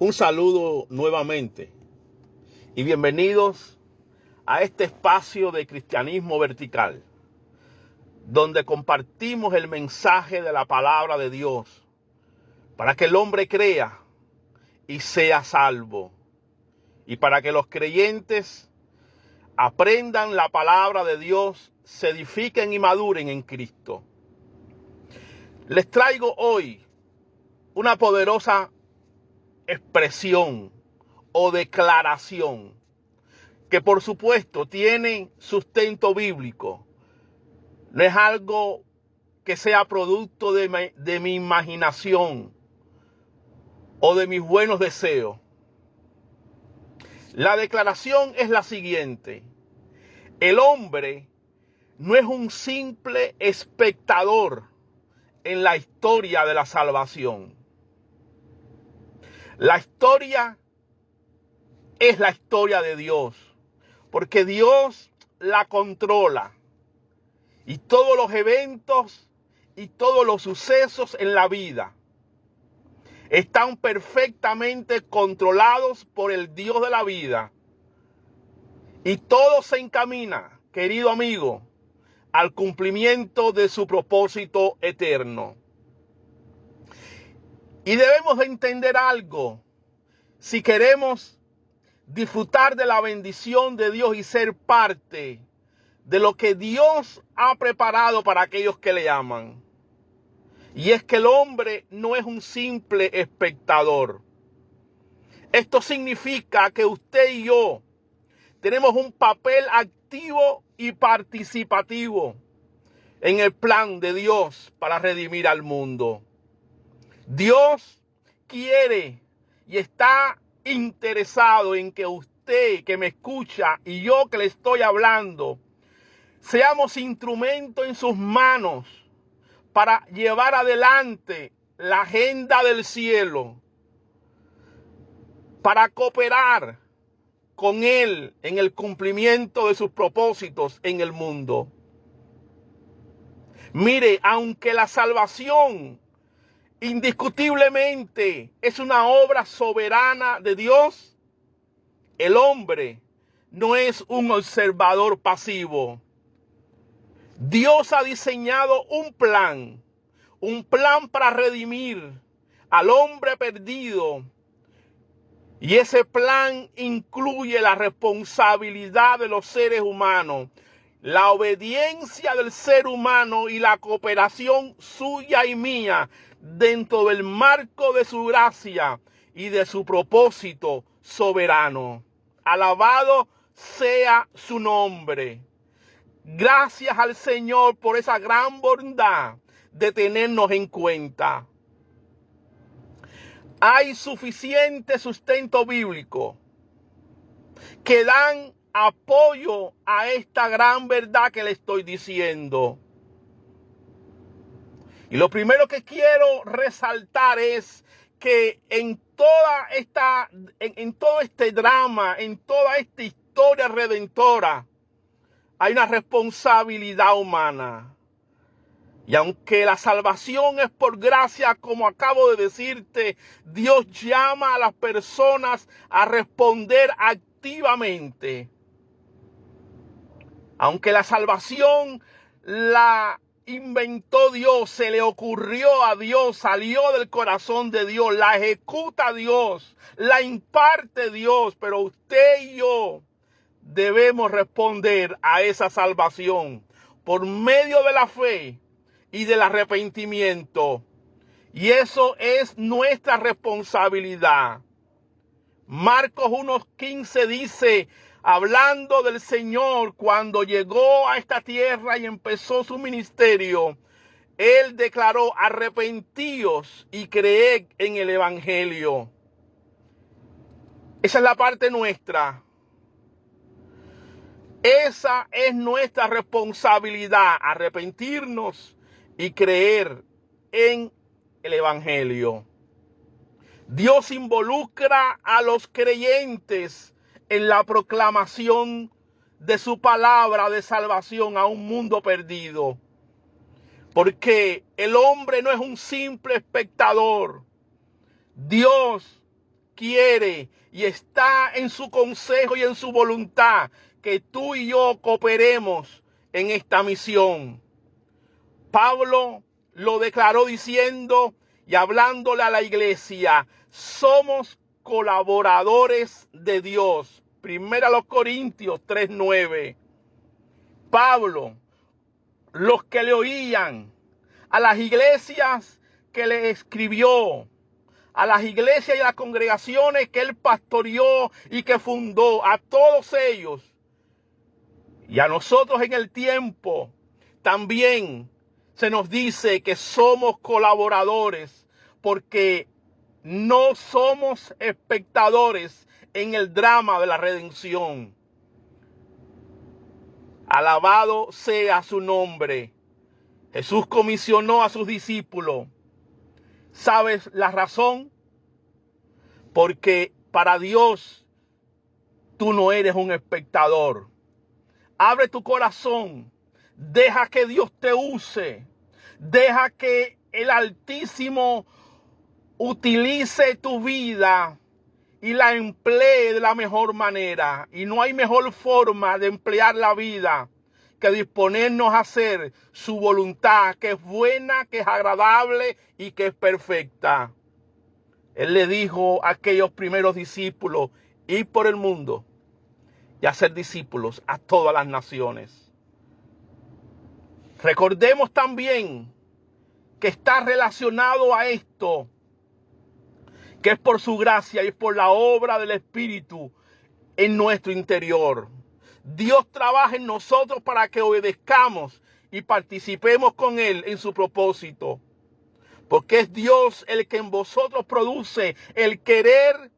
Un saludo nuevamente y bienvenidos a este espacio de Cristianismo Vertical, donde compartimos el mensaje de la palabra de Dios para que el hombre crea y sea salvo, y para que los creyentes aprendan la palabra de Dios, se edifiquen y maduren en Cristo. Les traigo hoy una poderosa expresión o declaración que por supuesto tiene sustento bíblico. No es algo que sea producto de mi imaginación o de mis buenos deseos. La declaración es la siguiente: el hombre no es un simple espectador en la historia de la salvación. La historia es la historia de Dios, porque Dios la controla. Y todos los eventos y todos los sucesos en la vida están perfectamente controlados por el Dios de la vida. Y todo se encamina, querido amigo, al cumplimiento de su propósito eterno. Y debemos de entender algo si queremos disfrutar de la bendición de Dios y ser parte de lo que Dios ha preparado para aquellos que le aman. Y es que el hombre no es un simple espectador. Esto significa que usted y yo tenemos un papel activo y participativo en el plan de Dios para redimir al mundo. Dios quiere y está interesado en que usted que me escucha y yo que le estoy hablando seamos instrumento en sus manos para llevar adelante la agenda del cielo, para cooperar con Él en el cumplimiento de sus propósitos en el mundo. Mire, aunque la salvación indiscutiblemente es una obra soberana de Dios, el hombre no es un observador pasivo. Dios ha diseñado un plan para redimir al hombre perdido. Y ese plan incluye la responsabilidad de los seres humanos, la obediencia del ser humano y la cooperación suya y mía dentro del marco de su gracia y de su propósito soberano. Alabado sea su nombre. Gracias al Señor por esa gran bondad de tenernos en cuenta. Hay suficiente sustento bíblico que dan apoyo a esta gran verdad que le estoy diciendo. Y lo primero que quiero resaltar es que en todo este drama, en toda esta historia redentora, hay una responsabilidad humana. Y aunque la salvación es por gracia, como acabo de decirte, Dios llama a las personas a responder activamente. Aunque la salvación la inventó Dios, se le ocurrió a Dios, salió del corazón de Dios, la ejecuta Dios, la imparte Dios, pero usted y yo debemos responder a esa salvación por medio de la fe y del arrepentimiento. Y eso es nuestra responsabilidad. Marcos 1:15 dice, hablando del Señor cuando llegó a esta tierra y empezó su ministerio, Él declaró: arrepentíos y creed en el Evangelio. Esa es la parte nuestra. Esa es nuestra responsabilidad, arrepentirnos y creer en el Evangelio. Dios involucra a los creyentes en la proclamación de su palabra de salvación a un mundo perdido. Porque el hombre no es un simple espectador. Dios quiere y está en su consejo y en su voluntad que tú y yo cooperemos en esta misión. Pablo lo declaró diciendo y hablándole a la iglesia: somos colaboradores de Dios. Primera a los Corintios 3:9. Pablo, los que le oían, a las iglesias que le escribió, a las iglesias y a las congregaciones que él pastoreó y que fundó, a todos ellos y a nosotros en el tiempo, también se nos dice que somos colaboradores, porque no somos espectadores en el drama de la redención. Alabado sea su nombre. Jesús comisionó a sus discípulos. ¿Sabes la razón? Porque para Dios tú no eres un espectador. Abre tu corazón. Deja que Dios te use. Deja que el Altísimo utilice tu vida y la emplee de la mejor manera. Y no hay mejor forma de emplear la vida que disponernos a hacer su voluntad, que es buena, que es agradable y que es perfecta. Él le dijo a aquellos primeros discípulos: ir por el mundo y hacer discípulos a todas las naciones. Recordemos también que está relacionado a esto, que es por su gracia y es por la obra del Espíritu en nuestro interior. Dios trabaja en nosotros para que obedezcamos y participemos con Él en su propósito. Porque es Dios el que en vosotros produce el querer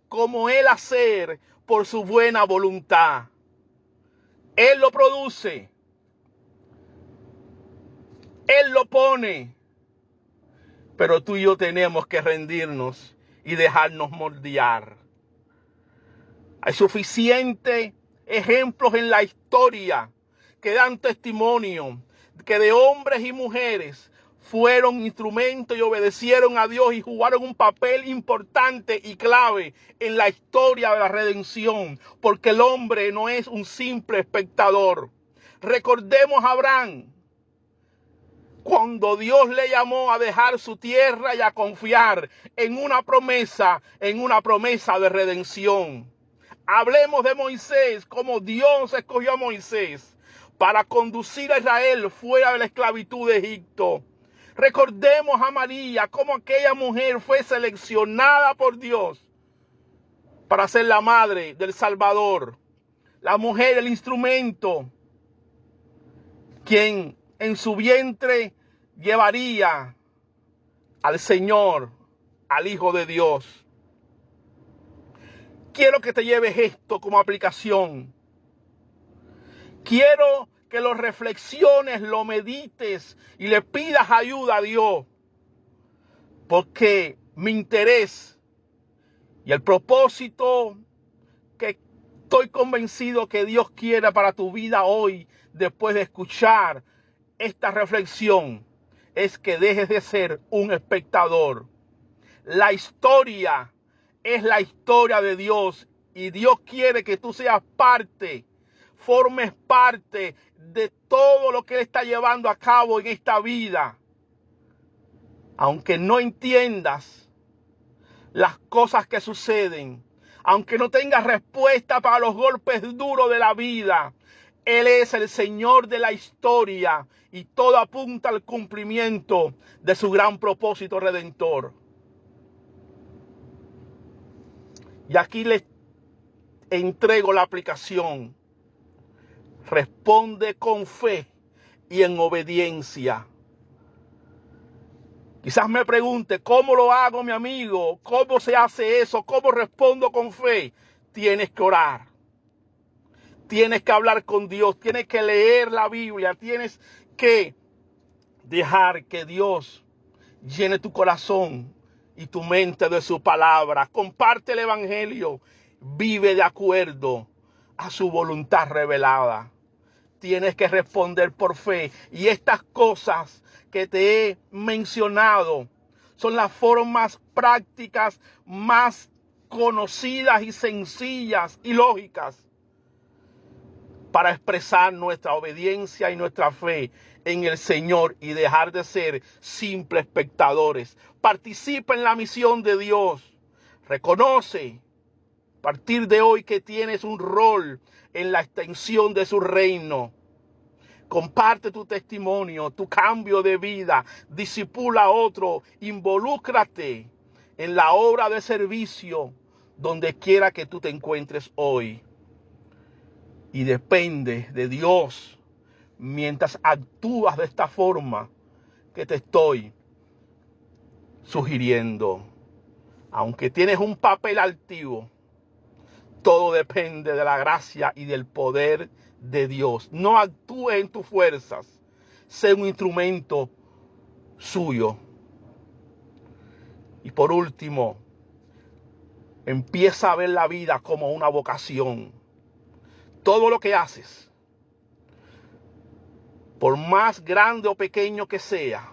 como Él hacer por su buena voluntad. Él lo produce. Él lo pone. Pero tú y yo tenemos que rendirnos y dejarnos moldear. Hay suficientes ejemplos en la historia que dan testimonio que de hombres y mujeres fueron instrumentos y obedecieron a Dios y jugaron un papel importante y clave en la historia de la redención, porque el hombre no es un simple espectador. Recordemos a Abraham, cuando Dios le llamó a dejar su tierra y a confiar en una promesa de redención. Hablemos de Moisés, como Dios escogió a Moisés para conducir a Israel fuera de la esclavitud de Egipto. Recordemos a María, como aquella mujer fue seleccionada por Dios para ser la madre del Salvador. La mujer, el instrumento, quien en su vientre llevaría al Señor, al Hijo de Dios. Quiero que te lleves esto como aplicación. Quiero que lo reflexiones, lo medites y le pidas ayuda a Dios. Porque mi interés y el propósito que estoy convencido que Dios quiere para tu vida hoy, después de escuchar esta reflexión, es que dejes de ser un espectador. La historia es la historia de Dios y Dios quiere que tú seas parte, formes parte de todo lo que Él está llevando a cabo en esta vida. Aunque no entiendas las cosas que suceden, aunque no tengas respuesta para los golpes duros de la vida, Él es el Señor de la historia y todo apunta al cumplimiento de su gran propósito redentor. Y aquí les entrego la aplicación. Responde con fe y en obediencia. Quizás me pregunte, ¿cómo lo hago, mi amigo? ¿Cómo se hace eso? ¿Cómo respondo con fe? Tienes que orar. Tienes que hablar con Dios. Tienes que leer la Biblia. Tienes que dejar que Dios llene tu corazón y tu mente de su palabra. Comparte el evangelio. Vive de acuerdo a su voluntad revelada. Tienes que responder por fe. Y estas cosas que te he mencionado son las formas prácticas más conocidas y sencillas y lógicas para expresar nuestra obediencia y nuestra fe en el Señor y dejar de ser simples espectadores. Participa en la misión de Dios. Reconoce a partir de hoy que tienes un rol en la extensión de su reino. Comparte tu testimonio, tu cambio de vida, discipula a otro, involúcrate en la obra de servicio donde quiera que tú te encuentres hoy. Y depende de Dios mientras actúas de esta forma que te estoy sugiriendo. Aunque tienes un papel altivo, todo depende de la gracia y del poder de Dios. No actúes en tus fuerzas. Sé un instrumento suyo. Y por último, empieza a ver la vida como una vocación. Todo lo que haces, por más grande o pequeño que sea,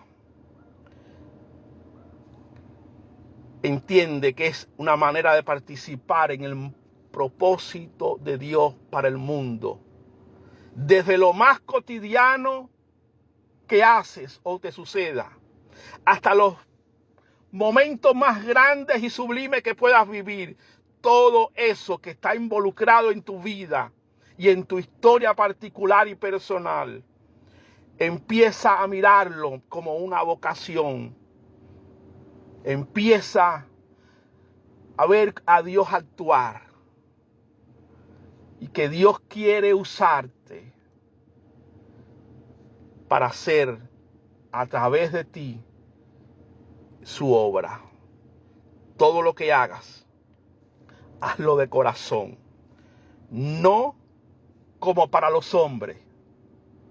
entiende que es una manera de participar en el propósito de Dios para el mundo. Desde lo más cotidiano que haces o te suceda, hasta los momentos más grandes y sublimes que puedas vivir, todo eso que está involucrado en tu vida y en tu historia particular y personal, empieza a mirarlo como una vocación. Empieza a ver a Dios actuar y que Dios quiere usarte para hacer a través de ti su obra. Todo lo que hagas, hazlo de corazón, no como para los hombres.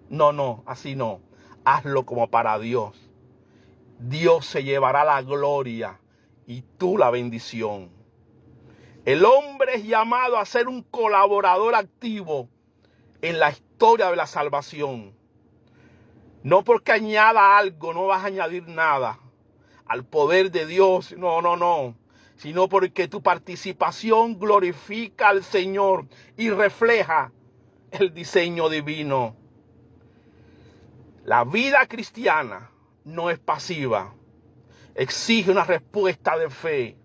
No, así no. Hazlo como para Dios. Dios se llevará la gloria y tú la bendición. El hombre es llamado a ser un colaborador activo en la historia de la salvación. No porque añada algo, no vas a añadir nada al poder de Dios, no, sino porque tu participación glorifica al Señor y refleja el diseño divino. La vida cristiana no es pasiva, exige una respuesta de fe,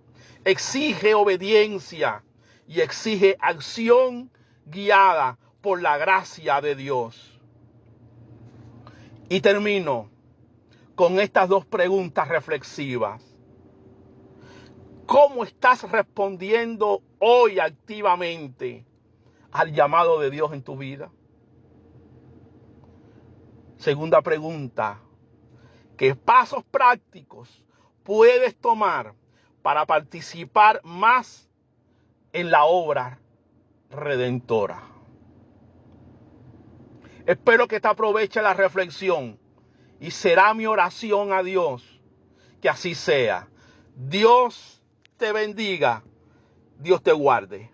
exige obediencia y exige acción guiada por la gracia de Dios. Y termino con estas dos preguntas reflexivas. ¿Cómo estás respondiendo hoy activamente al llamado de Dios en tu vida? Segunda pregunta, ¿qué pasos prácticos puedes tomar para participar más en la obra redentora? Espero que te aproveche la reflexión y será mi oración a Dios que así sea. Dios te bendiga, Dios te guarde.